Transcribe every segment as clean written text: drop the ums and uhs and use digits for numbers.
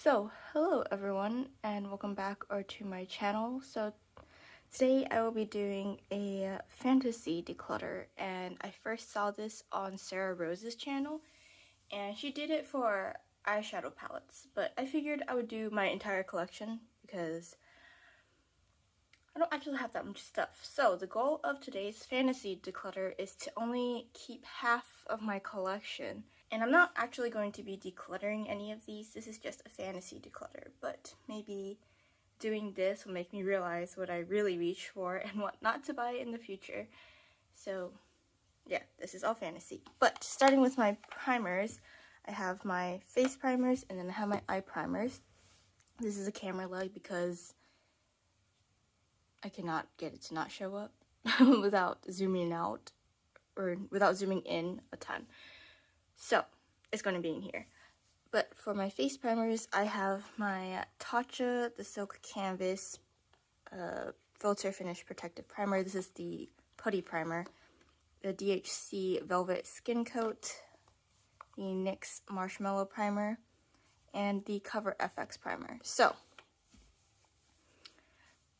So, hello everyone and welcome back to my channel. So today I will be doing a fantasy declutter, and I first saw this on Sarah Rose's channel and she did it for eyeshadow palettes, but I figured I would do my entire collection because I don't actually have that much stuff. So the goal of today's fantasy declutter is to only keep half of my collection. And I'm not actually going to be decluttering any of these. This is just a fantasy declutter, but maybe doing this will make me realize what I really reach for and what not to buy in the future. So yeah, this is all fantasy. But starting with my primers, I have my face primers and then I have my eye primers. This is a camera leg because I cannot get it to not show up without zooming out or without zooming in a ton. So it's going to be in here. But for my face primers, I have my Tatcha, the Silk Canvas Filter Finish Protective Primer. This is the Putty Primer. The DHC Velvet Skin Coat, the NYX Marshmallow Primer, and the Cover FX Primer. So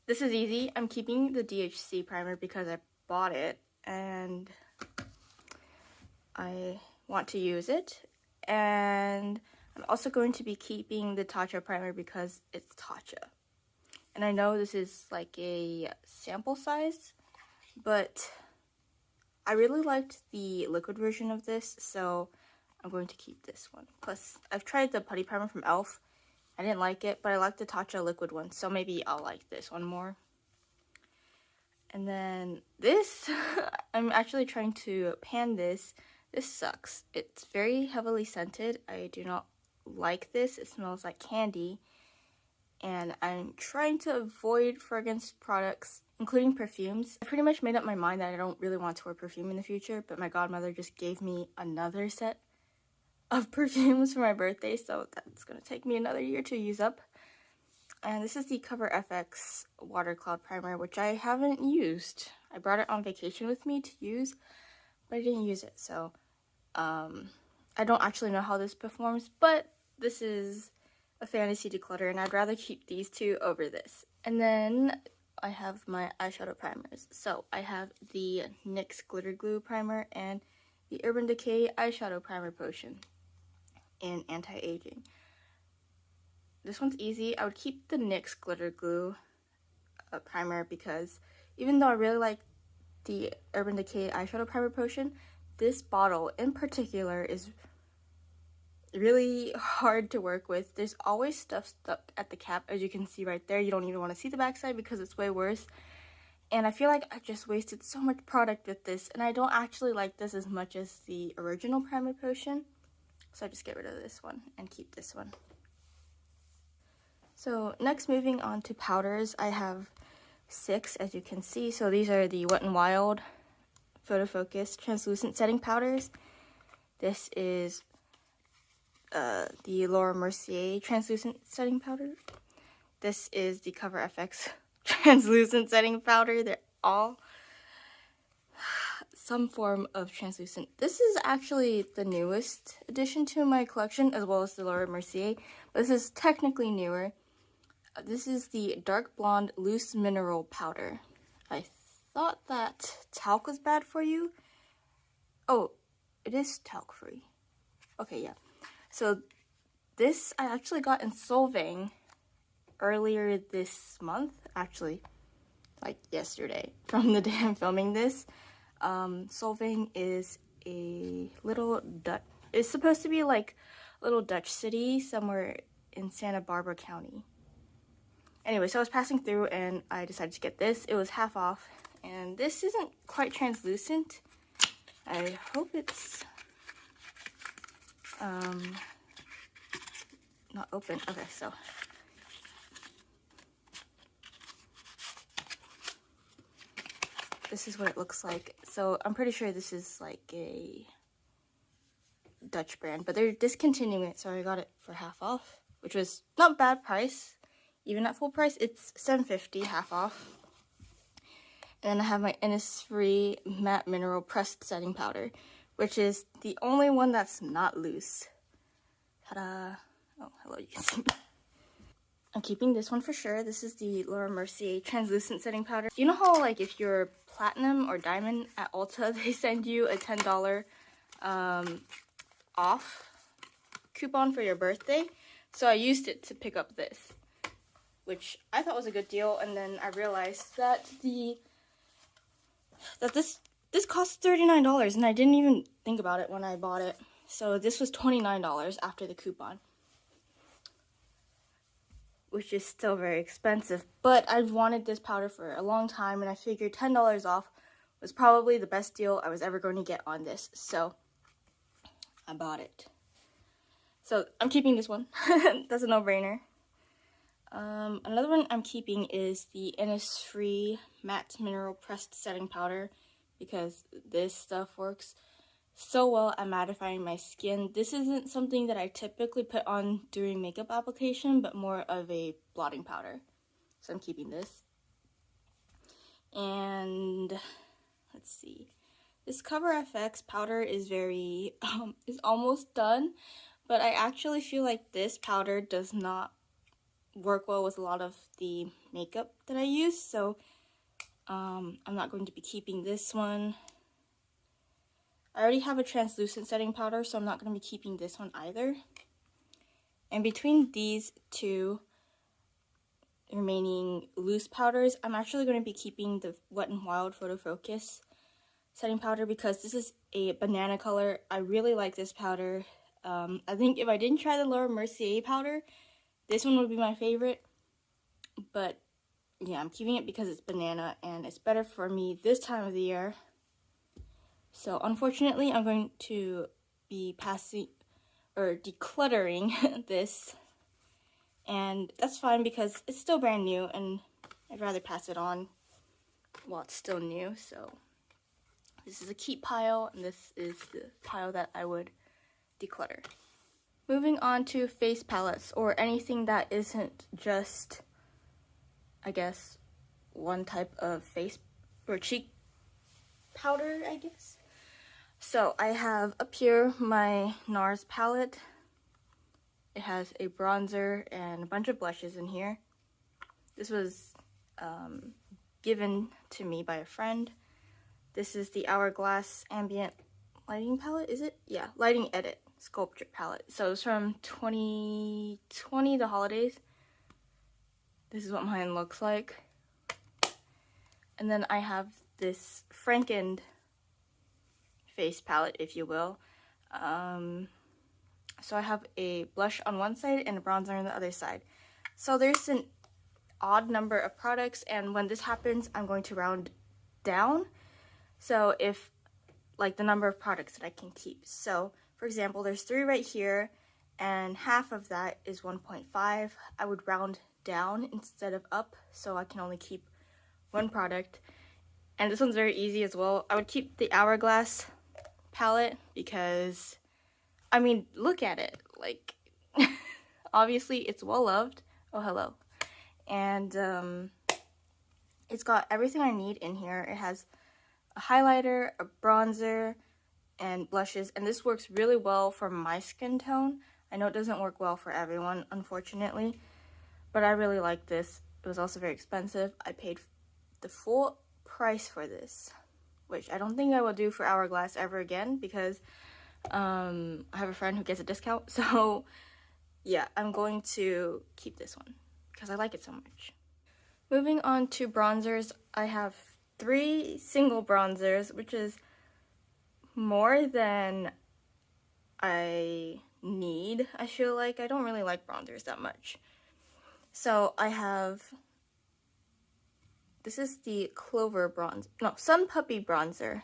this is easy. I'm keeping the DHC primer because I bought it and I want to use it. And I'm also going to be keeping the Tatcha primer because it's Tatcha. And I know this is like a sample size, but I really liked the liquid version of this, so I'm going to keep this one. Plus, I've tried the putty primer from e.l.f. I didn't like it, but I like the Tatcha liquid one, so maybe I'll like this one more. And then this, I'm actually trying to pan this. This sucks. It's very heavily scented. I do not like this. It smells like candy. And I'm trying to avoid fragrance products, including perfumes. I pretty much made up my mind that I don't really want to wear perfume in the future, but my godmother just gave me another set of perfumes for my birthday, so that's going to take me another year to use up. And this is the Cover FX Water Cloud Primer, which I haven't used. I brought it on vacation with me to use, but I didn't use it, so I don't actually know how this performs, but this is a fantasy declutter, and I'd rather keep these two over this. And then I have my eyeshadow primers. So I have the NYX Glitter Glue Primer and the Urban Decay Eyeshadow Primer Potion in anti-aging. This one's easy. I would keep the NYX Glitter Glue primer because even though I really like the Urban Decay Eyeshadow Primer Potion, this bottle in particular is really hard to work with. There's always stuff stuck at the cap, as you can see right there. You don't even want to see the backside because it's way worse. And I feel like I just wasted so much product with this, and I don't actually like this as much as the original primer potion. So I just get rid of this one and keep this one. So next, moving on to powders, I have 6, as you can see. So these are the Wet n Wild Photo Focus Translucent Setting Powders. This is the Laura Mercier Translucent Setting Powder. This is the Cover FX Translucent Setting Powder. They're all some form of translucent. This is actually the newest addition to my collection, as well as the Laura Mercier, but this is technically newer. This is the Dark Blonde Loose Mineral Powder. I thought that talc was bad for you. Oh, it is talc free. Okay, yeah. So this I actually got in Solvang earlier this month, actually, like yesterday, from the day I'm filming this. Solvang is a little it's supposed to be like a little Dutch city somewhere in Santa Barbara County. Anyway, so I was passing through and I decided to get this. It was half off, and this isn't quite translucent. I hope it's not open. Okay, so this is what it looks like. So I'm pretty sure this is like a Dutch brand, but they're discontinuing it, so I got it for half off, which was not bad price. Even at full price, it's $7.50, half off. And then I have my Innisfree Matte Mineral Pressed Setting Powder, which is the only one that's not loose. Ta-da! Oh, hello, you can see me. I'm keeping this one for sure. This is the Laura Mercier translucent setting powder. You know how like if you're platinum or diamond at Ulta, they send you a $10 off coupon for your birthday? So I used it to pick up this, which I thought was a good deal, and then I realized that this cost $39, and I didn't even think about it when I bought it. So this was $29 after the coupon, which is still very expensive. But I've wanted this powder for a long time, and I figured $10 off was probably the best deal I was ever going to get on this. So I bought it. So I'm keeping this one. That's a no-brainer. Another one I'm keeping is the Innisfree Matte Mineral Pressed Setting Powder, because this stuff works so well at mattifying my skin. This isn't something that I typically put on during makeup application, but more of a blotting powder. So I'm keeping this. And let's see. This Cover FX powder is is almost done, but I actually feel like this powder does not work well with a lot of the makeup that I use, so I'm not going to be keeping this one. I already have a translucent setting powder, so I'm not going to be keeping this one either. And between these two remaining loose powders, I'm actually going to be keeping the Wet n Wild Photo Focus setting powder, because this is a banana color. I really like this powder. I think if I didn't try the Laura Mercier powder, this one would be my favorite. But yeah, I'm keeping it because it's banana and it's better for me this time of the year. So unfortunately, I'm going to be decluttering this, and that's fine because it's still brand new and I'd rather pass it on while it's still new. So this is a keep pile, and this is the pile that I would declutter. Moving on to face palettes, or anything that isn't just, I guess, one type of face or cheek powder, I guess. So I have up here my NARS palette. It has a bronzer and a bunch of blushes in here. This was given to me by a friend. This is the Hourglass Ambient Lighting palette, is it? Yeah, Lighting Edit Sculpture palette. So it's from 2020, the holidays. This is what mine looks like. And then I have this Frankened face palette, if you will. So I have a blush on one side and a bronzer on the other side. So there's an odd number of products, and when this happens, I'm going to round down. So if, like, the number of products that I can keep. So, for example, there's 3 right here, and half of that is 1.5. I would round down instead of up, so I can only keep 1 product. And this one's very easy as well. I would keep the Hourglass palette because, I mean, look at it. Like, obviously it's well loved. Oh, hello. And it's got everything I need in here. It has a highlighter, a bronzer, and blushes, and this works really well for my skin tone. I know it doesn't work well for everyone, unfortunately, but I really like this. It was also very expensive. I paid the full price for this, which I don't think I will do for Hourglass ever again, because I have a friend who gets a discount. So yeah, I'm going to keep this one because I like it so much. Moving on to bronzers, I have 3 single bronzers, which is more than I need. I feel like I don't really like bronzers that much. So I have, this is the Sun Puppy bronzer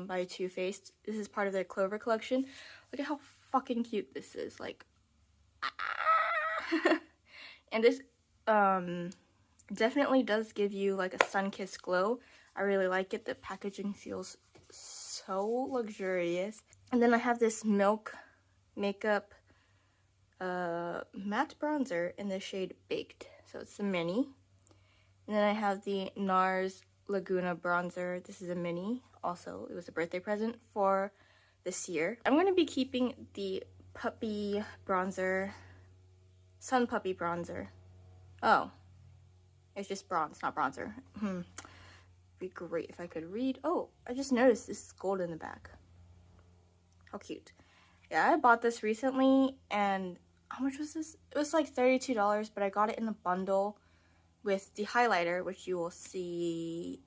by Too Faced. This is part of their Clover collection. Look at how fucking cute this is. Like, and this definitely does give you like a sun-kissed glow. I really like it. The packaging feels so luxurious. And then I have this Milk Makeup matte bronzer in the shade Baked. So it's a mini. And then I have the NARS Laguna bronzer. This is a mini. Also, it was a birthday present for this year. I'm going to be keeping the puppy bronzer, Sun Puppy bronzer. Oh, it's just bronze, not bronzer. Be great if I could read. Oh, I just noticed this is gold in the back. How cute. Yeah, I bought this recently, and how much was this? It was like $32, but I got it in a bundle with the highlighter, which you will see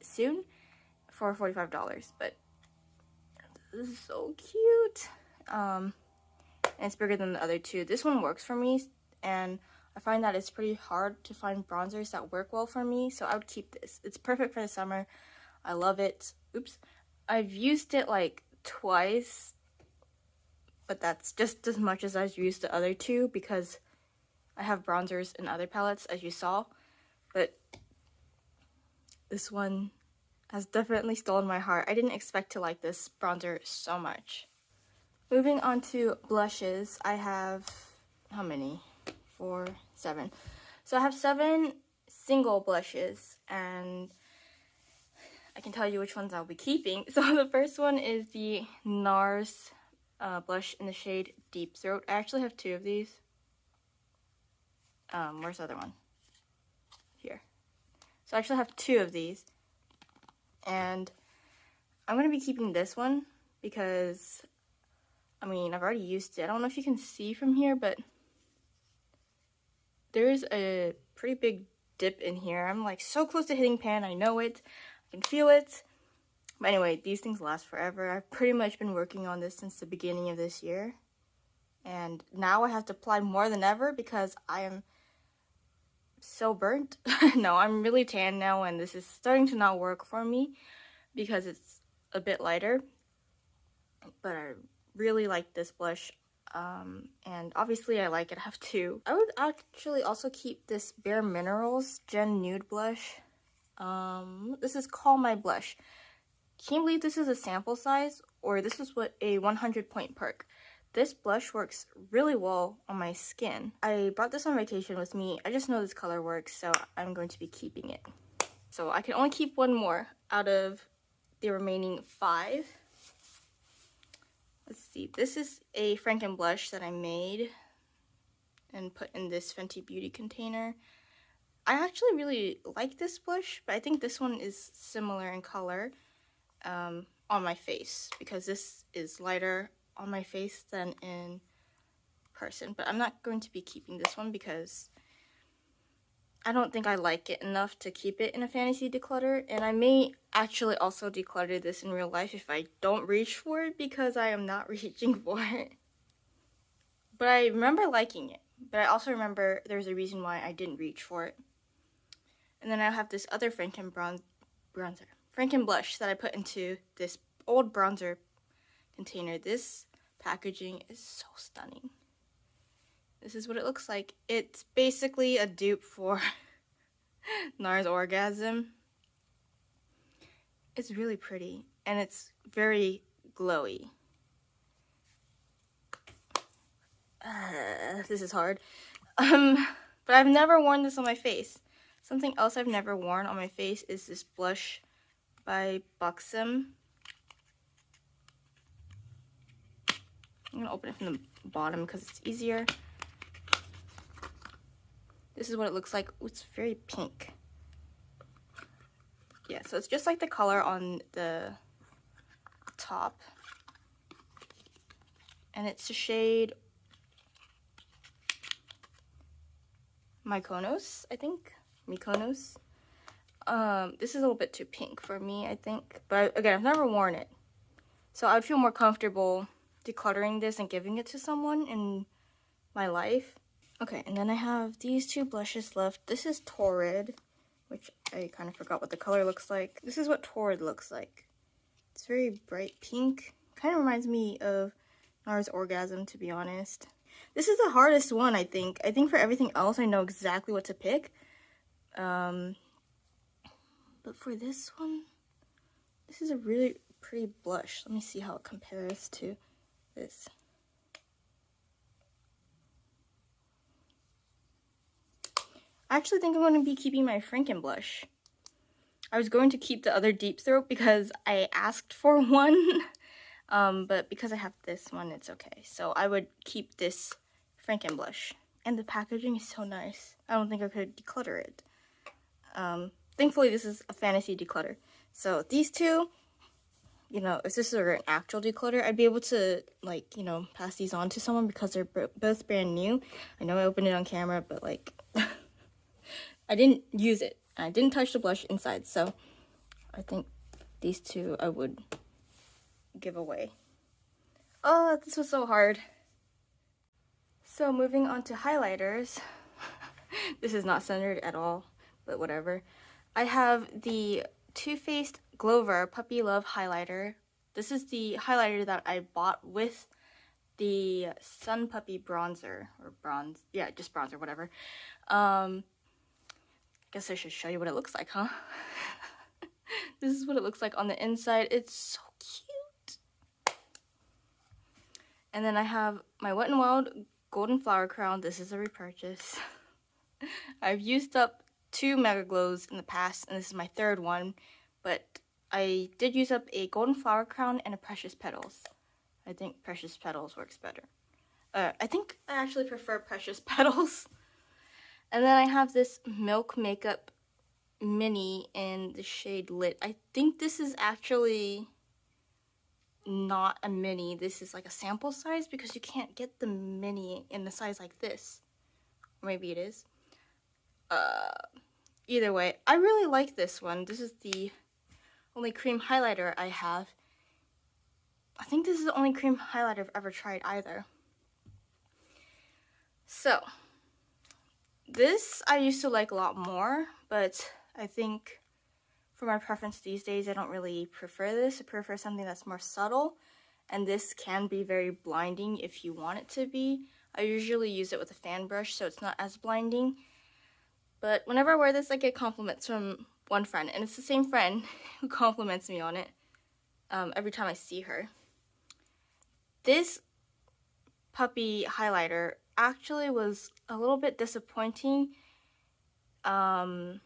soon, for $45. But this is so cute. And it's bigger than the other two. This one works for me, and I find that it's pretty hard to find bronzers that work well for me, so I would keep this. It's perfect for the summer. I love it. Oops. I've used it like twice, but that's just as much as I've used the other two because I have bronzers in other palettes, as you saw. But this one has definitely stolen my heart. I didn't expect to like this bronzer so much. Moving on to blushes, I have, how many? 4, 7. So I have 7 single blushes, and I can tell you which ones I'll be keeping. So the first one is the NARS blush in the shade Deep Throat. I actually have 2 of these. Where's the other one? Here. So I actually have 2 of these, and I'm going to be keeping this one because, I mean, I've already used it. I don't know if you can see from here, but there is a pretty big dip in here. I'm like so close to hitting pan. I know it. I can feel it. But anyway, these things last forever. I've pretty much been working on this since the beginning of this year. And now I have to apply more than ever because I am so burnt. No, I'm really tan now, and this is starting to not work for me because it's a bit lighter. But I really like this blush. And obviously I like it. I have 2. I would actually also keep this Bare Minerals Gen Nude blush. This is Call My Blush. Can you believe this is a sample size, or this is what a 100 point perk. This blush works really well on my skin. I brought this on vacation with me. I just know this color works, so I'm going to be keeping it. So I can only keep 1 more out of the remaining 5. Let's see, this is a Franken blush that I made and put in this Fenty Beauty container. I actually really like this blush, but I think this one is similar in color on my face because this is lighter on my face than in person. But I'm not going to be keeping this one because I don't think I like it enough to keep it in a fantasy declutter, and I may actually also declutter this in real life if I don't reach for it because I am not reaching for it. But I remember liking it, but I also remember there's a reason why I didn't reach for it. And then I have this other Franken blush that I put into this old bronzer container. This packaging is so stunning. This is what it looks like. It's basically a dupe for NARS Orgasm. It's really pretty, and it's very glowy. This is hard. But I've never worn this on my face. Something else I've never worn on my face is this blush by Buxom. I'm going to open it from the bottom because it's easier. This is what it looks like. Ooh, it's very pink. Yeah, so it's just like the color on the top. And it's the shade Mykonos, I think. Mykonos. This is a little bit too pink for me, I think. But again, I've never worn it. So I would feel more comfortable decluttering this and giving it to someone in my life. Okay, and then I have these 2 blushes left. This is Torrid, which I kind of forgot what the color looks like. This is what Torrid looks like. It's very bright pink. Kind of reminds me of NARS Orgasm, to be honest. This is the hardest one, I think. I think for everything else, I know exactly what to pick. But for this one, this is a really pretty blush. Let me see how it compares to this. I actually think I'm going to be keeping my Franken blush. I was going to keep the other Deep Throat because I asked for one, but because I have this one, it's okay. So I would keep this Franken blush And the packaging is so nice. I don't think I could declutter it. Thankfully, this is a fantasy declutter. So these two, you know, if this were an actual declutter, I'd be able to, like, you know, pass these on to someone because they're both brand new. I know I opened it on camera, but, like, I didn't use it. I didn't touch the blush inside, so I think these two I would give away. Oh, this was so hard. So moving on to highlighters. This is not centered at all, but whatever. I have the Too Faced Glover Puppy Love Highlighter. This is the highlighter that I bought with the Sun Puppy bronzer, or bronze, yeah, just bronzer, whatever. Guess I should show you what it looks like, huh? This is what it looks like on the inside. It's so cute. And then I have my Wet n Wild Golden Flower Crown. This is a repurchase. I've used up 2 Mega Glows in the past, and this is my 3rd one, but I did use up a Golden Flower Crown and a Precious Petals. I think Precious Petals works better. I think I actually prefer Precious Petals. And then I have this Milk Makeup Mini in the shade Lit. I think this is actually not a mini. This is like a sample size because you can't get the mini in the size like this. Or maybe it is. Either way, I really like this one. This is the only cream highlighter I have. I think this is the only cream highlighter I've ever tried either. So, this I used to like a lot more, but I think for my preference these days, I don't really prefer this. I prefer something that's more subtle, and this can be very blinding if you want it to be. I usually use it with a fan brush, so it's not as blinding. But whenever I wear this, I get compliments from one friend, and it's the same friend who compliments me on it every time I see her. This puppy highlighter actually was a little bit disappointing. I'm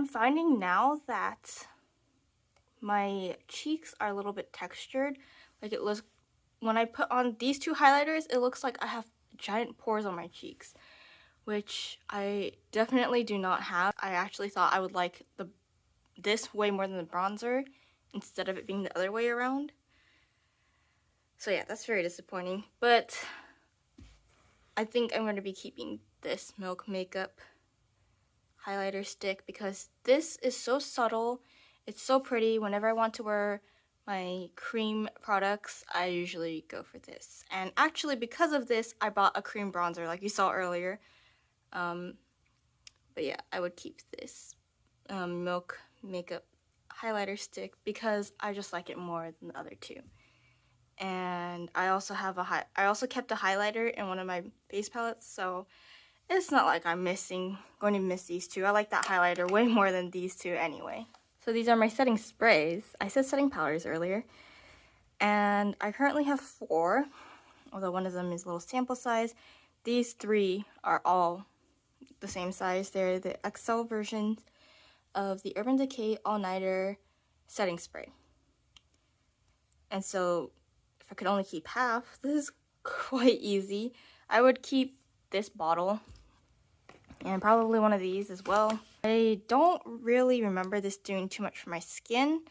finding now that my cheeks are a little bit textured. Like it looks, when I put on these 2 highlighters, it looks like I have giant pores on my cheeks, which I definitely do not have. I actually thought I would like this way more than the bronzer instead of it being the other way around. So yeah, that's very disappointing, but I think I'm going to be keeping this Milk Makeup highlighter stick because this is so subtle. It's so pretty. Whenever I want to wear my cream products, I usually go for this. And actually, because of this, I bought a cream bronzer like you saw earlier. But yeah, I would keep this Milk Makeup highlighter stick because I just like it more than the other 2. And I also have I also kept a highlighter in one of my face palettes, so it's not like I'm going to miss these 2. I like that highlighter way more than these 2 anyway. So these are my setting sprays. I said setting powders earlier. And I currently have 4, although one of them is a little sample size. These 3 are all the same size. They're the XL versions of the Urban Decay All Nighter setting spray. And so if I could only keep half, this is quite easy. I would keep this bottle and probably one of these as well. I don't really remember this doing too much for my skin,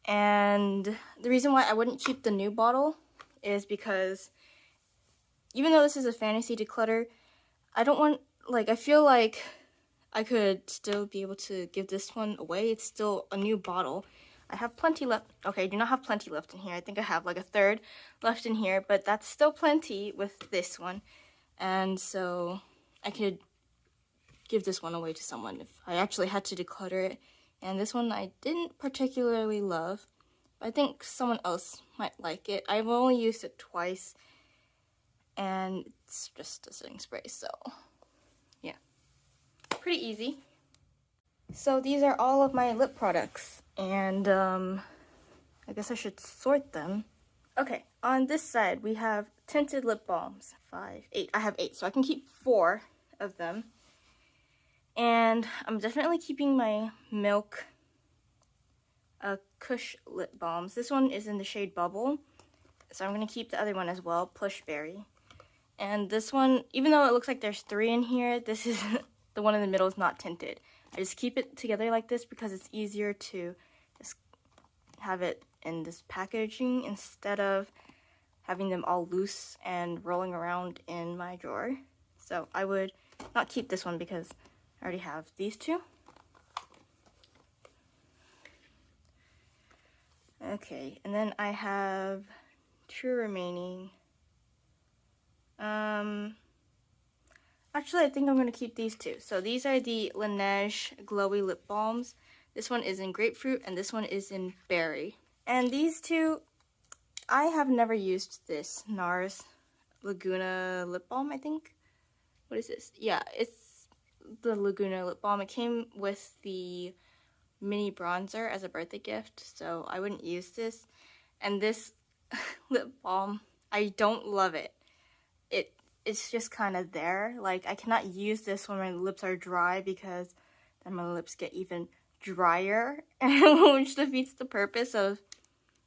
and the reason why I wouldn't keep the new bottle is because even though this is a fantasy declutter, I don't want, like, I feel like I could still be able to give this one away. It's still a new bottle. I have plenty left. Okay, I do not have plenty left in here. I think I have like a 1/3 left in here, but that's still plenty with this one. And so I could give this one away to someone if I actually had to declutter it. And this one I didn't particularly love, but I think someone else might like it. I've only used it twice, and it's just a setting spray, so yeah, pretty easy. So these are all of my lip products, and I guess I should sort them. Okay, on this side we have tinted lip balms. 5, 8. I have 8, so I can keep 4 of them. And I'm definitely keeping my Milk Kush lip balms. This one is in the shade Bubble, so I'm going to keep the other one as well, Plush Berry. And this one, even though it looks like there's 3 in here, this is the one in the middle is not tinted. I just keep it together like this because it's easier to just have it in this packaging instead of having them all loose and rolling around in my drawer. So I would not keep this one because I already have these 2. Okay, and then I have 2 remaining. Actually, I think I'm going to keep these 2. So these are the Laneige Glowy Lip Balms. This one is in grapefruit and this one is in berry. And these 2, I have never used this NARS Laguna Lip Balm, I think. What is this? Yeah, it's the Laguna Lip Balm. It came with the mini bronzer as a birthday gift, so I wouldn't use this. And this lip balm, I don't love it. It's just kind of there. Like, I cannot use this when my lips are dry because then my lips get even drier, which defeats the purpose of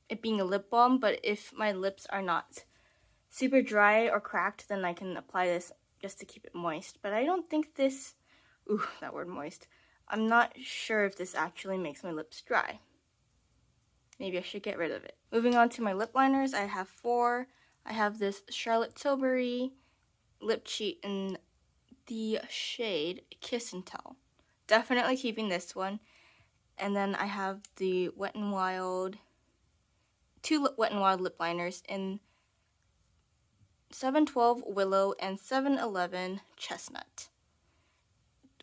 it being a lip balm. But if my lips are not super dry or cracked, then I can apply this just to keep it moist. But I don't think this, ooh, that word moist. I'm not sure if this actually makes my lips dry. Maybe I should get rid of it. Moving on to my lip liners, I have 4. I have this Charlotte Tilbury lip cheat in the shade Kiss and Tell. Definitely keeping this one. And then I have the Wet n Wild, 2 Wet n Wild lip liners in 712 Willow and 711 Chestnut.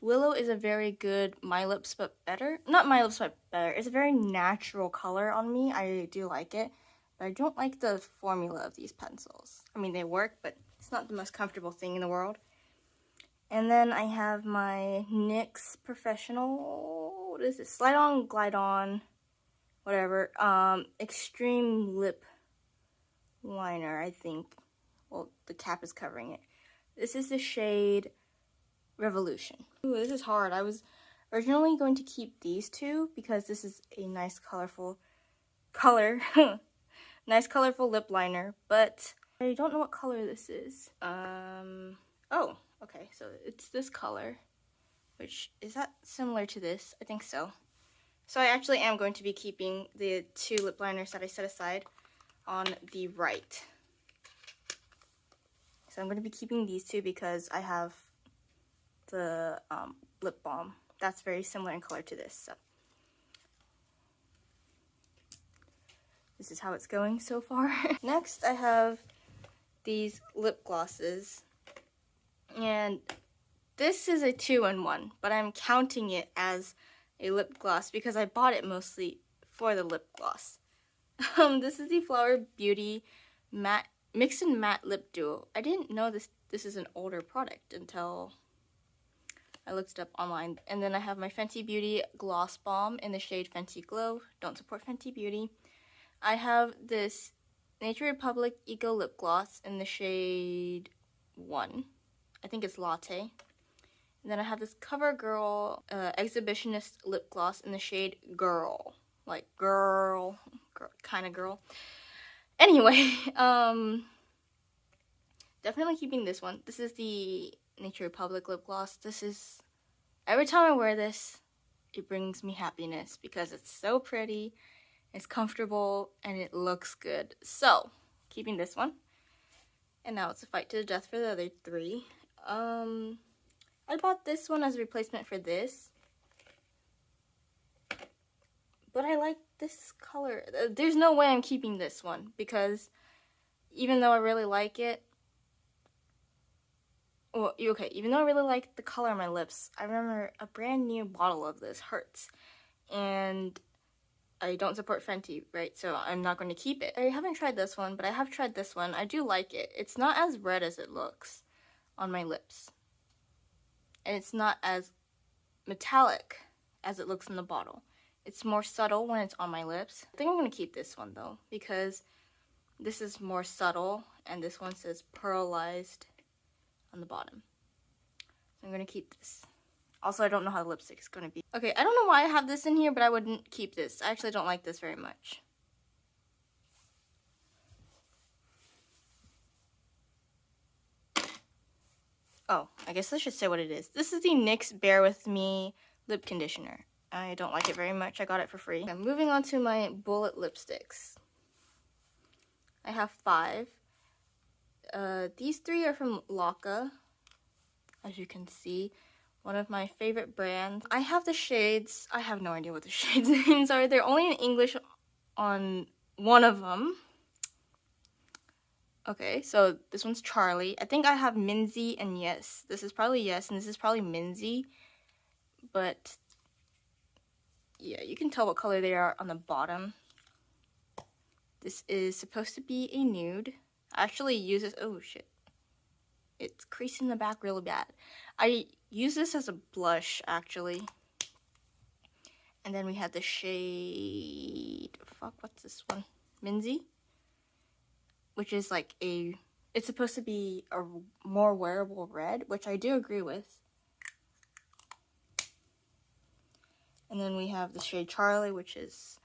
Willow is a very good My Lips But Better. Not My Lips But Better. It's a very natural color on me. I do like it. But I don't like the formula of these pencils. I mean, they work, but it's not the most comfortable thing in the world. And then I have my NYX Professional, what is this? Slide On, Glide On, whatever. Extreme Lip Liner, I think. Well, the cap is covering it. This is the shade Revolution. Ooh, this is hard. I was originally going to keep these 2 because this is a nice colorful nice colorful lip liner, but I don't know what color this is. Oh, okay, so it's this color, which is that similar to this? I think so. So I actually am going to be keeping the 2 lip liners that I set aside on the right. So I'm going to be keeping these 2 because I have the lip balm that's very similar in color to this. So this is how it's going so far. Next, I have these lip glosses, and this is a 2-in-1, but I'm counting it as a lip gloss because I bought it mostly for the lip gloss. This is the Flower Beauty Matte Mix and Matte Lip Duo. I didn't know this is an older product until I looked it up online. And then I have my Fenty Beauty Gloss Balm in the shade Fenty Glow. Don't support Fenty Beauty. I have this Nature Republic Eco Lip Gloss in the shade 1. I think it's Latte. And then I have this CoverGirl Exhibitionist Lip Gloss in the shade Girl. Like girl kind of girl. Anyway, definitely keeping this one. This is the Nature Republic lip gloss. This is, every time I wear this, it brings me happiness because it's so pretty, it's comfortable, and it looks good. So, keeping this one. And now it's a fight to the death for the other 3. I bought this one as a replacement for this. But I like this color. There's no way I'm keeping this one because even though I really like it, well, okay, even though I really like the color on my lips, I remember a brand new bottle of this hurts. And I don't support Fenty, right? So I'm not going to keep it. I haven't tried this one, but I have tried this one. I do like it. It's not as red as it looks on my lips. And it's not as metallic as it looks in the bottle. It's more subtle when it's on my lips. I think I'm going to keep this one though, because this is more subtle and this one says pearlized on the bottom. So I'm going to keep this. Also, I don't know how the lipstick is going to be. Okay, I don't know why I have this in here, but I wouldn't keep this. I actually don't like this very much. Oh, I guess I should say what it is. This is the NYX Bear With Me lip conditioner. I don't like it very much. I got it for free. Okay, moving on to my bullet lipsticks. I have 5. These 3 are from Laka, as you can see. One of my favorite brands. I have the shades. I have no idea what the shades names are. They're only in English on one of them. Okay, so this one's Charlie. I think I have Minzy and Yes. This is probably Yes, and this is probably Minzy. But yeah, you can tell what color they are on the bottom. This is supposed to be a nude. I actually use this. Oh shit. It's creasing the back really bad. I use this as a blush, actually. And then we have the shade... Fuck, what's this one? Minzy? Which is like a... It's supposed to be a more wearable red, which I do agree with. And then we have the shade Charlie, which is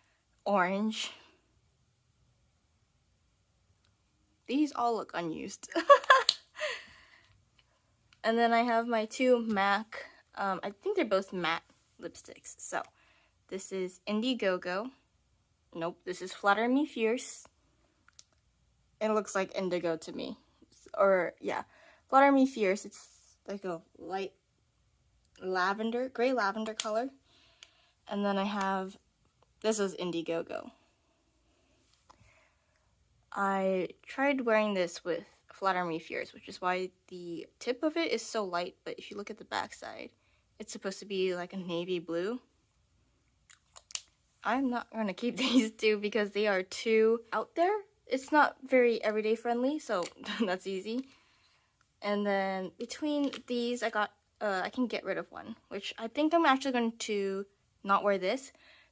orange. These all look unused. And then I have my 2 MAC, I think they're both matte lipsticks. So, this is Indiegogo. Nope, this is Flatter Me Fierce. It looks like indigo to me. Or, yeah, Flatter Me Fierce. It's like a light lavender, gray lavender color. And then I have, this is Indiegogo. I tried wearing this with Flatter Me Fierce, which is why the tip of it is so light, but if you look at the back side, it's supposed to be like a navy blue. I'm not going to keep these 2 because they are too out there. It's not very everyday friendly, so that's easy. And then between these, I can get rid of one, which I think I'm actually going to not wear this.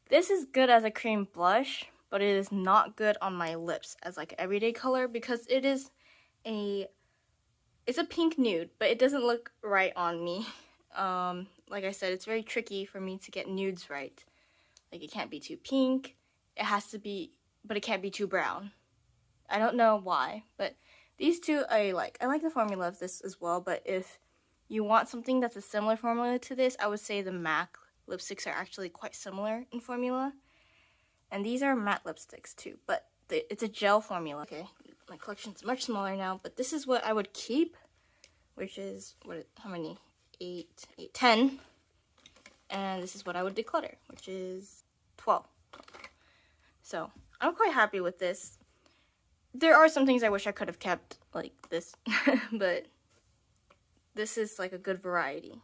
This is good as a cream blush, but it is not good on my lips as like everyday color because it is it's a pink nude, but it doesn't look right on me. Like I said, it's very tricky for me to get nudes right. Like, it can't be too pink, it has to be, but it can't be too brown. I don't know why, but these 2 I like. I like the formula of this as well, but if you want something that's a similar formula to this, I would say the MAC lipsticks are actually quite similar in formula. And these are matte lipsticks too, but it's a gel formula. Okay, my collection's much smaller now, but this is what I would keep, which is, how many? 10. And this is what I would declutter, which is 12. So, I'm quite happy with this. There are some things I wish I could have kept, like this, but this is like a good variety.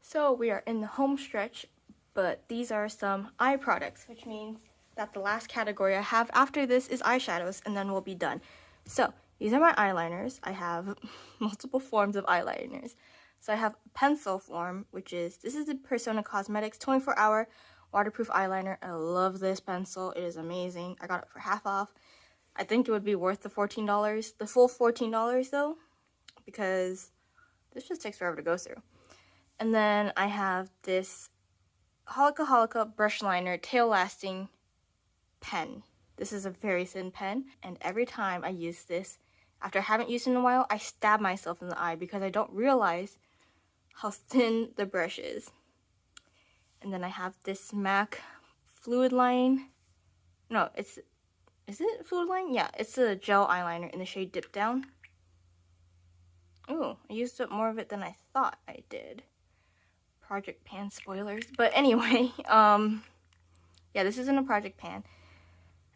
So, we are in the home stretch, but these are some eye products, which means that the last category I have after this is eyeshadows, and then we'll be done. So, these are my eyeliners. I have multiple forms of eyeliners. So I have pencil form, which is, this is the Persona Cosmetics 24-hour waterproof eyeliner. I love this pencil. It is amazing. I got it for half off. I think it would be worth the $14. The full $14 though, because this just takes forever to go through. And then I have this Holika brush liner tail lasting pen. This is a very thin pen, and every time I use this, after I haven't used it in a while, I stab myself in the eye because I don't realize how thin the brush is. And then I have this MAC Fluid Line. No, is it Fluid Line? Yeah, it's a gel eyeliner in the shade Dip Down. Ooh, I used up more of it than I thought I did. Project Pan spoilers. But anyway, yeah, this isn't a Project Pan.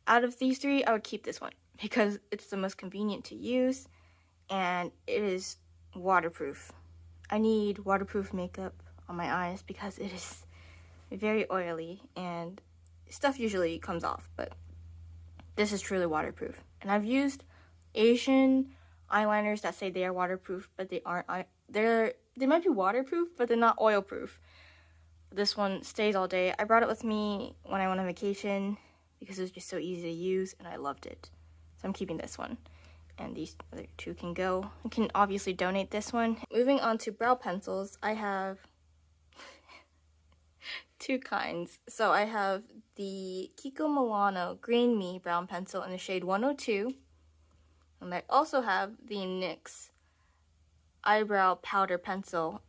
Out of these 3, I would keep this one because it's the most convenient to use and it is waterproof. I need waterproof makeup on my eyes because it is very oily and stuff usually comes off, but this is truly waterproof. And I've used Asian eyeliners that say they are waterproof, but they aren't. They might be waterproof, but they're not oil proof. This one stays all day. I brought it with me when I went on vacation because it was just so easy to use and I loved it. So I'm keeping this one. And these other 2 can go. I can obviously donate this one. Moving on to brow pencils, I have 2 kinds. So I have the Kiko Milano Green Me brown pencil in the shade 102. And I also have the NYX eyebrow powder pencil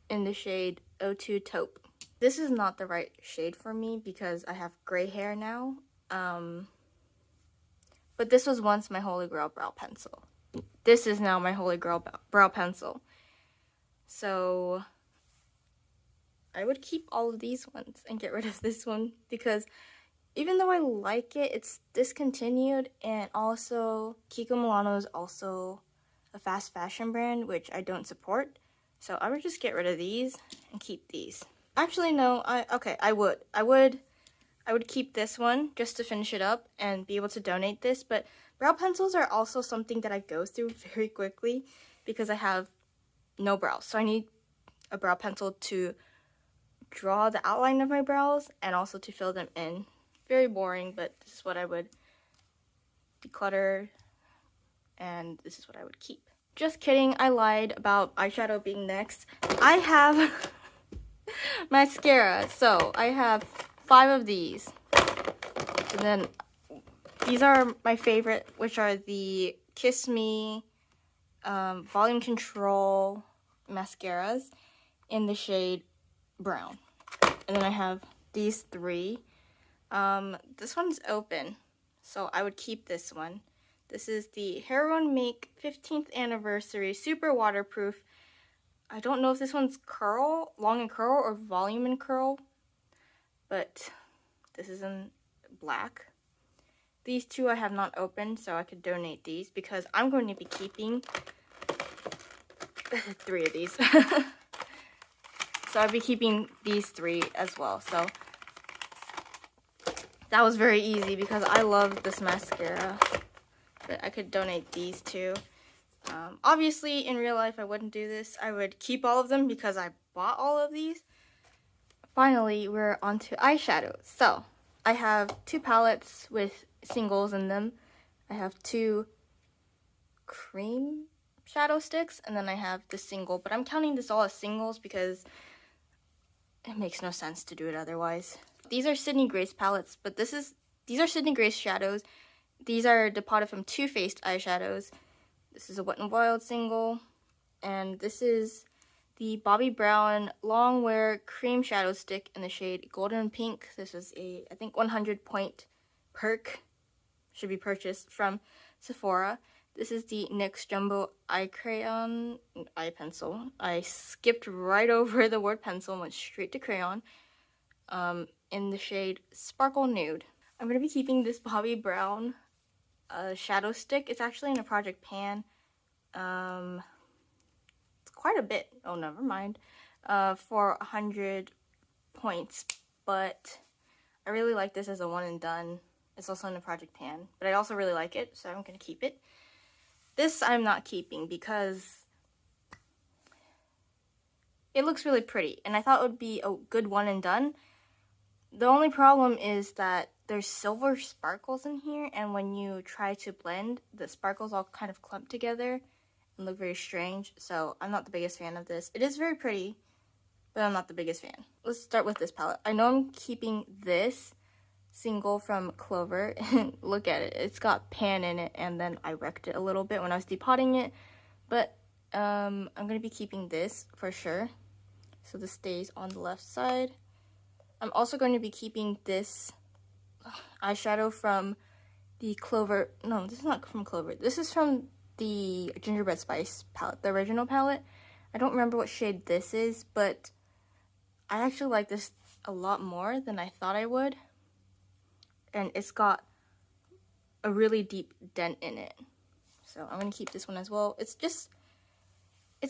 in the shade 02 Taupe. This is not the right shade for me because I have gray hair now. But this was once my holy grail brow pencil. This is now my holy grail brow pencil. So I would keep all of these ones and get rid of this one because even though I like it, it's discontinued, and also Kiko Milano is also a fast fashion brand, which I don't support. So I would just get rid of these and keep these. Actually, no, I would keep this one just to finish it up and be able to donate this, but brow pencils are also something that I go through very quickly because I have no brows. So I need a brow pencil to draw the outline of my brows and also to fill them in. Very boring, but this is what I would declutter, and this is what I would keep. Just kidding, I lied about eyeshadow being next. I have mascara, so I have 5 of these. And then these are my favorite, which are the Kiss Me Volume Control mascaras in the shade brown. And then I have these 3. This one's open, so I would keep this one. This is the Heroin Make 15th Anniversary Super Waterproof. I don't know if this one's curl, long and curl, or volume and curl, but this is in black. These 2 I have not opened, so I could donate these because I'm going to be keeping 3 of these. So I'll be keeping these 3 as well. So that was very easy because I love this mascara. But I could donate these 2. Obviously, in real life, I wouldn't do this. I would keep all of them because I bought all of these. Finally, we're on to eyeshadow. So I have 2 palettes with singles in them. I have 2 cream shadow sticks, and then I have the single. But I'm counting this all as singles because it makes no sense to do it otherwise. These are Sydney Grace palettes, but these are Sydney Grace shadows. These are depotted from Too Faced eyeshadows. This is a Wet n Wild single, and this is the Bobbi Brown Long Wear Cream Shadow Stick in the shade Golden Pink. This is a, I think, 100 point perk. Should be purchased from Sephora. This is the NYX Jumbo Eye Crayon, eye pencil. I skipped right over the word pencil and went straight to crayon. In the shade Sparkle Nude. I'm going to be keeping this Bobbi Brown shadow stick. It's actually in a project pan. It's quite a bit. Oh, never mind. For 100 points. But I really like this as a one and done. It's also in a project pan. But I also really like it, so I'm going to keep it. This I'm not keeping because it looks really pretty. And I thought it would be a good one and done. The only problem is that there's silver sparkles in here, and when you try to blend, the sparkles all kind of clump together and look very strange, so I'm not the biggest fan of this. It is very pretty, but I'm not the biggest fan. Let's start with this palette. I know I'm keeping this single from Clover. Look at it. It's got pan in it, and then I wrecked it a little bit when I was depotting it, but I'm going to be keeping this for sure, so this stays on the left side. I'm also going to be keeping this eyeshadow from the Clover. No, this is not from Clover. This is from the Gingerbread Spice palette, the original palette. I don't remember what shade this is, but I actually like this a lot more than I thought I would. And it's got a really deep dent in it. So I'm going to keep this one as well. It's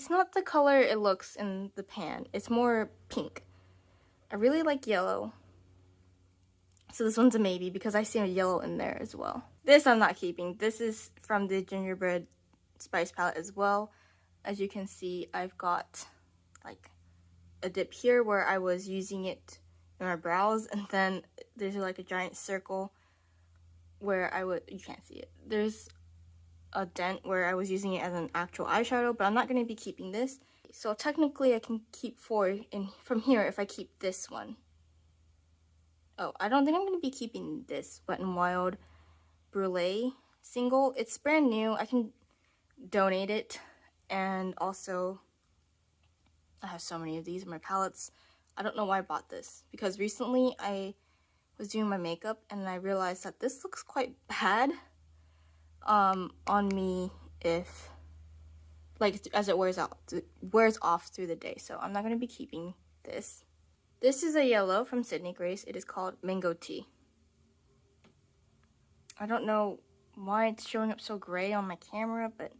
not the color it looks in the pan. It's more pink. I really like yellow, so this one's a maybe because I see a yellow in there as well. This I'm not keeping. This is from the Gingerbread Spice palette as well. As you can see, I've got like a dip here where I was using it in my brows, and then there's like a giant circle where you can't see it. There's a dent where I was using it as an actual eyeshadow, but I'm not going to be keeping this. So technically I can keep 4 from here if I keep this one. Oh, I don't think I'm going to be keeping this Wet n Wild Brulee single. It's brand new. I can donate it. And also, I have so many of these in my palettes. I don't know why I bought this, because recently I was doing my makeup and I realized that this looks quite bad on me if, like, as it wears off through the day. So I'm not going to be keeping this. This is a yellow from Sydney Grace. It is called Mango Tea. I don't know why it's showing up so gray on my camera, but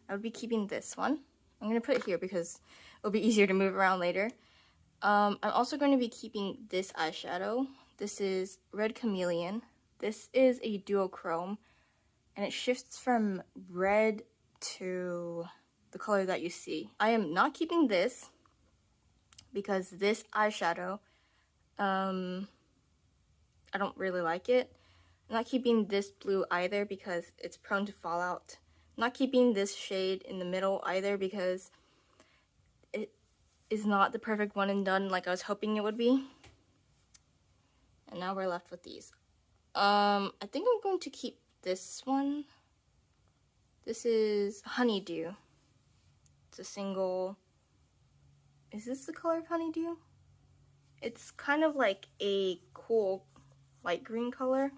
I would be keeping this one. I'm going to put it here because it'll be easier to move around later. I'm also going to be keeping this eyeshadow. This is Red Chameleon. This is a duochrome, and it shifts from red to the color that you see. I am not keeping this because this eyeshadow, I don't really like it. I'm not keeping this blue either because it's prone to fallout. I'm not keeping this shade in the middle either because it is not the perfect one and done like I was hoping it would be. And now we're left with these. I think I'm going to keep this one. This is Honeydew. It's a single. Is this the color of Honeydew? It's kind of like a cool light green color.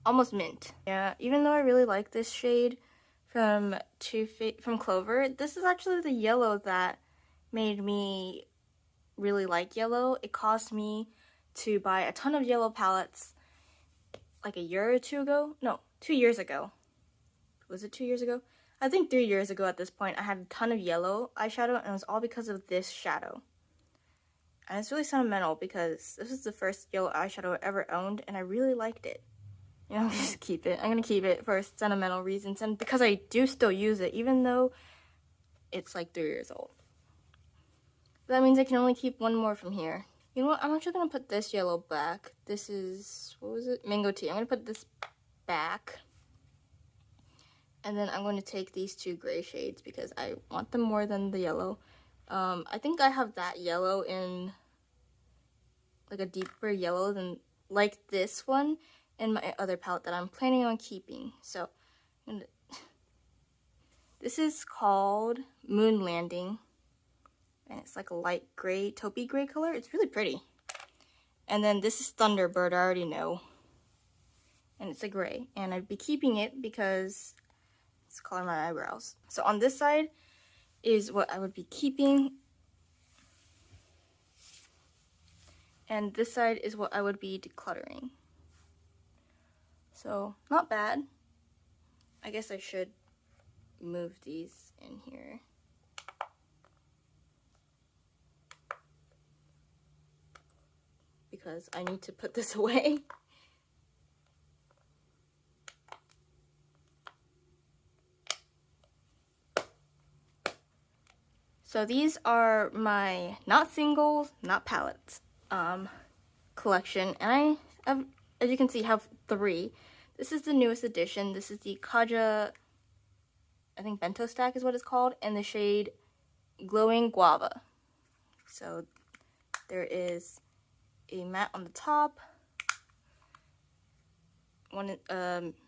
Almost mint. Yeah, even though I really like this shade from Clover, this is actually the yellow that made me really like yellow. It caused me to buy a ton of yellow palettes like a year or two ago. No, 2 years ago. Was it 2 years ago? I think 3 years ago at this point. I had a ton of yellow eyeshadow, and it was all because of this shadow. And it's really sentimental because this is the first yellow eyeshadow I ever owned, and I really liked it. You know, just keep it. I'm going to keep it for sentimental reasons, and because I do still use it, even though it's like 3 years old. But that means I can only keep one more from here. You know what? I'm actually going to put this yellow back. This is, what was it? Mango Tea. I'm going to put this back. And then I'm going to take these two gray shades because I want them more than the yellow. I think I have that yellow in like a deeper yellow than like this one in my other palette that I'm planning on keeping. So this is called Moon Landing. And it's like a light gray, taupey gray color. It's really pretty. And then this is Thunderbird, I already know. And it's a gray. And I'd be keeping it because it's the color of my eyebrows. So on this side is what I would be keeping. And this side is what I would be decluttering. So, not bad. I guess I should move these in here. Because I need to put this away. So these are my not singles, not palettes collection. And I have, as you can see, have 3. This is the newest edition. This is the Kaja, I think Bento Stack is what it's called, and the shade Glowing Guava. So there is a matte on the top, one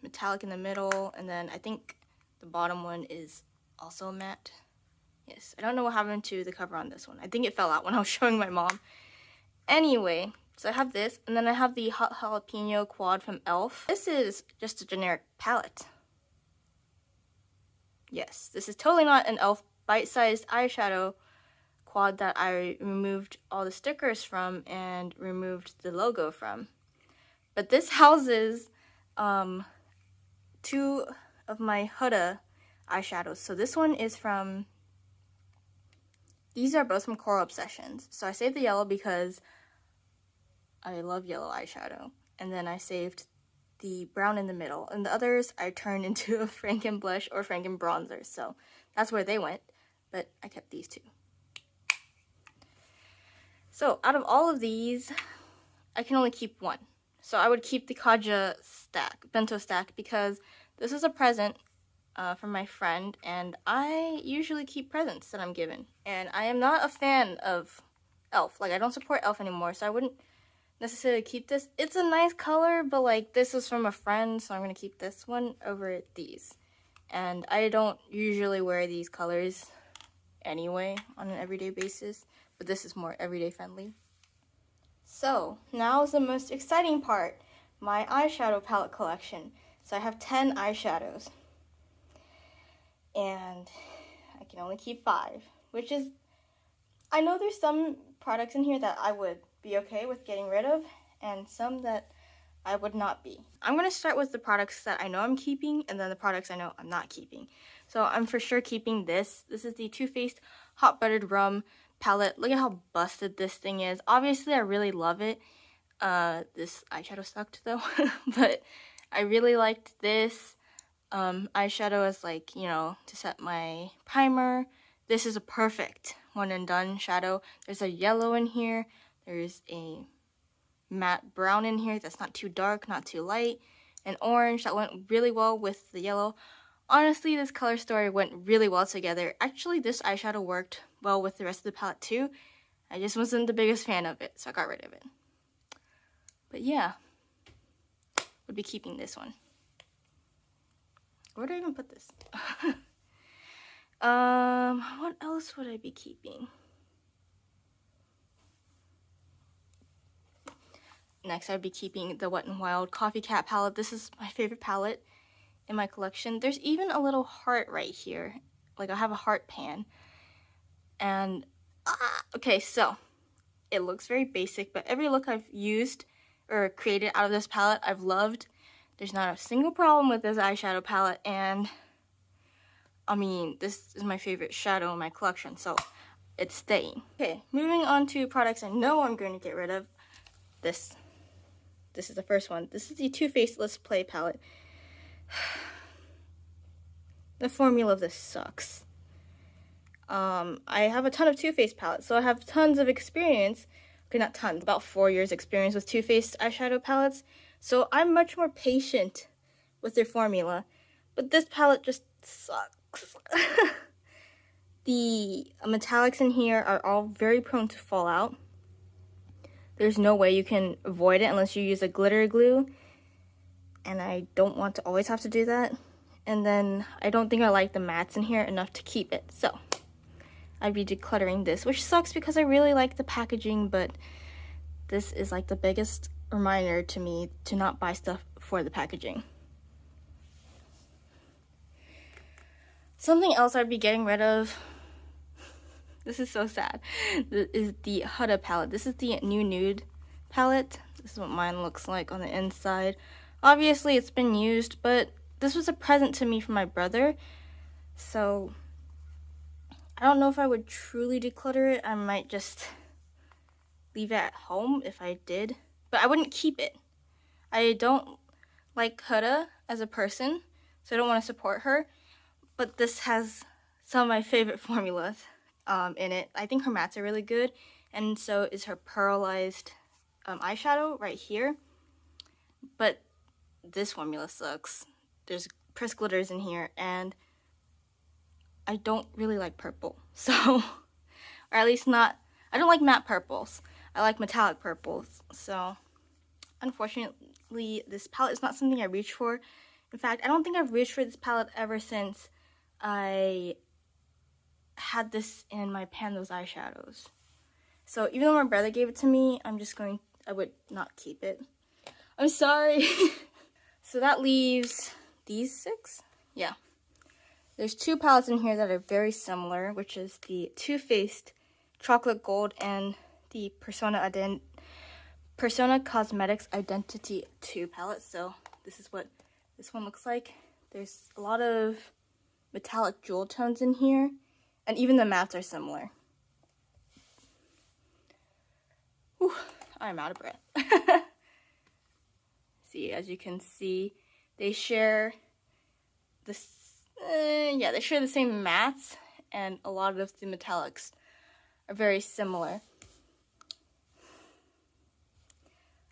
metallic in the middle, and then I think the bottom one is also matte. Yes, I don't know what happened to the cover on this one. I think it fell out when I was showing my mom. Anyway, so I have this, and then I have the Hot Jalapeno Quad from e.l.f. This is just a generic palette. Yes, this is totally not an e.l.f. bite-sized eyeshadow quad that I removed all the stickers from and removed the logo from. But this houses 2 of my Huda eyeshadows. So this one is from, these are both from Coral Obsessions. So I saved the yellow because I love yellow eyeshadow. And then I saved the brown in the middle. And the others I turned into a Franken blush or Franken bronzer. So that's where they went. But I kept these 2. So out of all of these, I can only keep one. So I would keep the Kaja stack, bento stack, because this is a present from my friend, and I usually keep presents that I'm given. And I am not a fan of e.l.f. Like, I don't support e.l.f. anymore, so I wouldn't necessarily keep this. It's a nice color, but like, this is from a friend, so I'm going to keep this one over these. And I don't usually wear these colors anyway on an everyday basis, but this is more everyday friendly. So now is the most exciting part, my eyeshadow palette collection. So I have 10 eyeshadows, and I can only keep 5, which is, I know there's some products in here that I would be okay with getting rid of, and some that I would not be. I'm going to start with the products that I know I'm keeping, and then the products I know I'm not keeping. So I'm for sure keeping this. This is the Too Faced Hot Buttered Rum palette. Look at how busted this thing is. Obviously, I really love it. This eyeshadow sucked though, but I really liked this eyeshadow as, like, you know, to set my primer. This is a perfect one and done shadow. There's a yellow in here. There's a matte brown in here that's not too dark, not too light. An orange that went really well with the yellow. Honestly, this color story went really well together. Actually, this eyeshadow worked well with the rest of the palette too. I just wasn't the biggest fan of it, so I got rid of it. But yeah, would be keeping this one. Where do I even put this? What else would I be keeping? Next, I'd be keeping the Wet n Wild Coffee Cat palette. This is my favorite palette in my collection. There's even a little heart right here. Like, I have a heart pan. And, okay, so, it looks very basic, but every look I've used or created out of this palette, I've loved. There's not a single problem with this eyeshadow palette, and, I mean, this is my favorite shadow in my collection, so it's staying. Okay, moving on to products I know I'm going to get rid of. This is the first one. This is the Too Faced Let's Play palette. The formula of this sucks. I have a ton of Too Faced palettes, so I have tons of experience. Okay, not tons, about 4 years experience with Too Faced eyeshadow palettes. So I'm much more patient with their formula. But this palette just sucks. The metallics in here are all very prone to fall out. There's no way you can avoid it unless you use a glitter glue. And I don't want to always have to do that. And then I don't think I like the mattes in here enough to keep it. So I'd be decluttering this, which sucks because I really like the packaging, but this is like the biggest reminder to me to not buy stuff for the packaging. Something else I'd be getting rid of, this is so sad, is the Huda palette. This is the new nude palette. This is what mine looks like on the inside. Obviously it's been used, but this was a present to me from my brother, so I don't know if I would truly declutter it. I might just leave it at home if I did, but I wouldn't keep it. I don't like Huda as a person, so I don't want to support her, but this has some of my favorite formulas in it. I think her mattes are really good, and so is her pearlized eyeshadow right here, but this formula sucks. There's pressed glitters in here, and I don't really like purple, so, or at least not, I don't like matte purples. I like metallic purples, so unfortunately this palette is not something I reach for. In fact, I don't think I've reached for this palette ever since I had this in my Pandos eyeshadows. So even though my brother gave it to me, I would not keep it. I'm sorry. So that leaves these 6? Yeah. There's 2 palettes in here that are very similar, which is the Too Faced Chocolate Gold and the Persona Cosmetics Identity 2 palette. So this is what this one looks like. There's a lot of metallic jewel tones in here, and even the mattes are similar. Whew, I'm out of breath. See, as you can see, they share this. Yeah, they share the same mattes, and a lot of the metallics are very similar.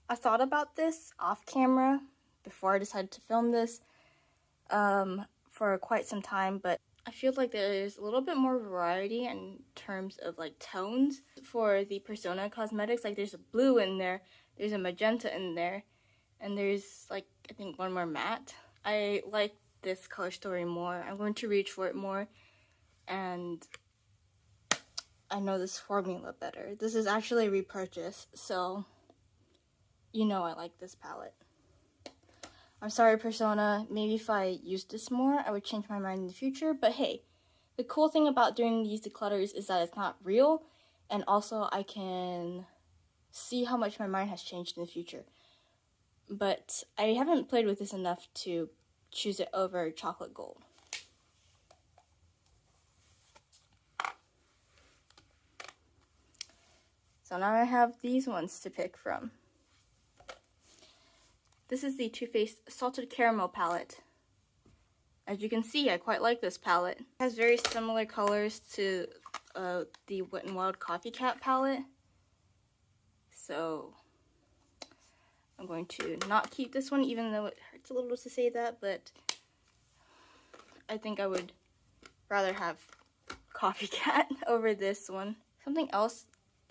I thought about this off camera before I decided to film this for quite some time, but I feel like there's a little bit more variety in terms of like tones for the Persona Cosmetics. Like there's a blue in there, there's a magenta in there, and there's like I think one more matte. I like this color story more. I'm going to reach for it more, and I know this formula better. This is actually a repurchase, so you know I like this palette. I'm sorry, Persona. Maybe if I used this more, I would change my mind in the future. But hey, the cool thing about doing these declutters is that it's not real, and also I can see how much my mind has changed in the future. But I haven't played with this enough to choose it over chocolate gold. So now I have these ones to pick from. This is the Too Faced Salted Caramel palette. As you can see, I quite like this palette. It has very similar colors to the Wet n Wild Copycat palette. So I'm going to not keep this one, even though it hurts a little to say that, but I think I would rather have Copycat over this one. Something else,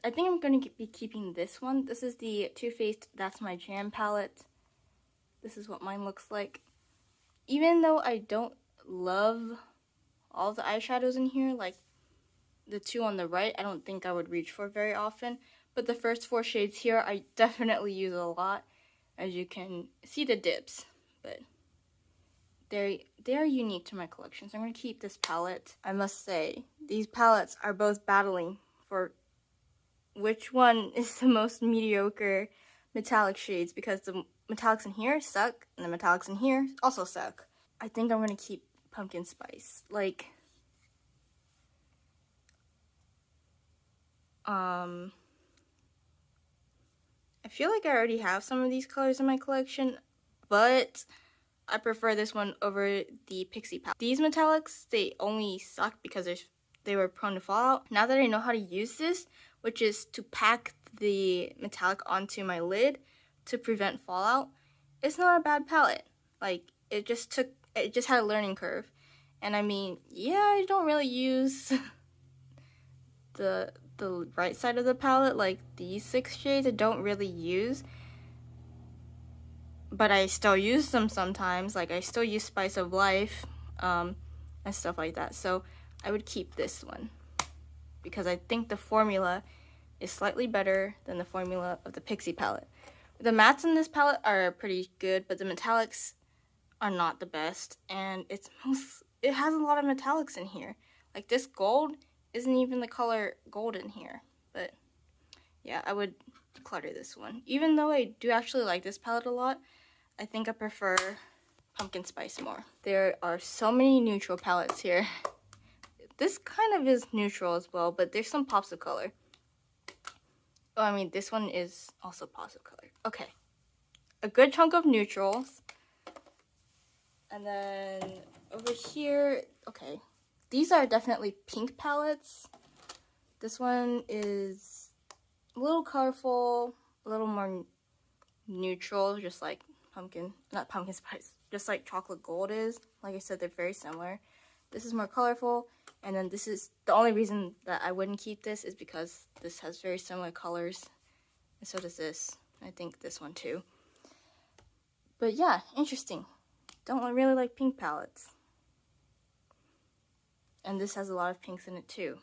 I think I'm going to be keeping this one. This is the Too Faced That's My Jam palette. This is what mine looks like. Even though I don't love all the eyeshadows in here, like the two on the right, I don't think I would reach for very often. But the first 4 shades here, I definitely use a lot. As you can see the dips, but they are unique to my collection. So I'm going to keep this palette. I must say, these palettes are both battling for which one is the most mediocre metallic shades, because the metallics in here suck and the metallics in here also suck. I think I'm going to keep Pumpkin Spice. Like, I feel like I already have some of these colors in my collection, but I prefer this one over the Pixie palette. These metallics, they only suck because they were prone to fallout. Now that I know how to use this, which is to pack the metallic onto my lid to prevent fallout, it's not a bad palette. Like, it just had a learning curve. And I mean, yeah, I don't really use the right side of the palette, like these 6 shades I don't really use, but I still use them sometimes. Like, I still use Spice of Life and stuff like that. So I would keep this one because I think the formula is slightly better than the formula of the Pixie palette. The mattes in this palette are pretty good, but the metallics are not the best, and it has a lot of metallics in here. Like, this gold isn't even the color gold in here, but yeah, I would declutter this one. Even though I do actually like this palette a lot, I think I prefer Pumpkin Spice more. There are so many neutral palettes here. This kind of is neutral as well, but there's some pops of color. Oh, I mean, this one is also pops of color. Okay, a good chunk of neutrals. And then over here, okay, these are definitely pink palettes. This one is a little colorful, a little more neutral, just like not pumpkin spice, just like chocolate gold is. Like I said, they're very similar. This is more colorful, and then this is the only reason that I wouldn't keep this is because this has very similar colors, and so does this. I think this one too. But yeah, interesting. Don't really like pink palettes. And this has a lot of pinks in it too.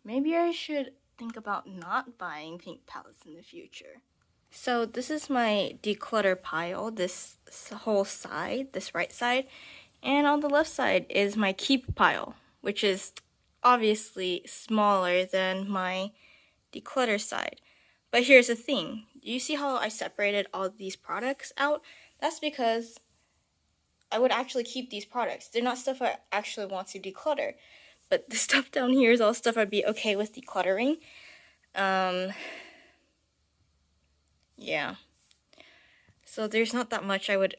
Maybe I should think about not buying pink palettes in the future. So this is my declutter pile, this whole side, this right side. And on the left side is my keep pile, which is obviously smaller than my declutter side. But here's the thing. Do you see how I separated all these products out? That's because I would actually keep these products. They're not stuff I actually want to declutter. But the stuff down here is all stuff I'd be okay with decluttering. Yeah. So there's not that much I would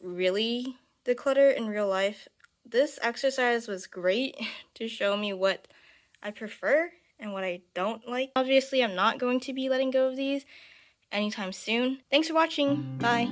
really declutter in real life. This exercise was great to show me what I prefer and what I don't like. Obviously, I'm not going to be letting go of these anytime soon. Thanks for watching. Bye.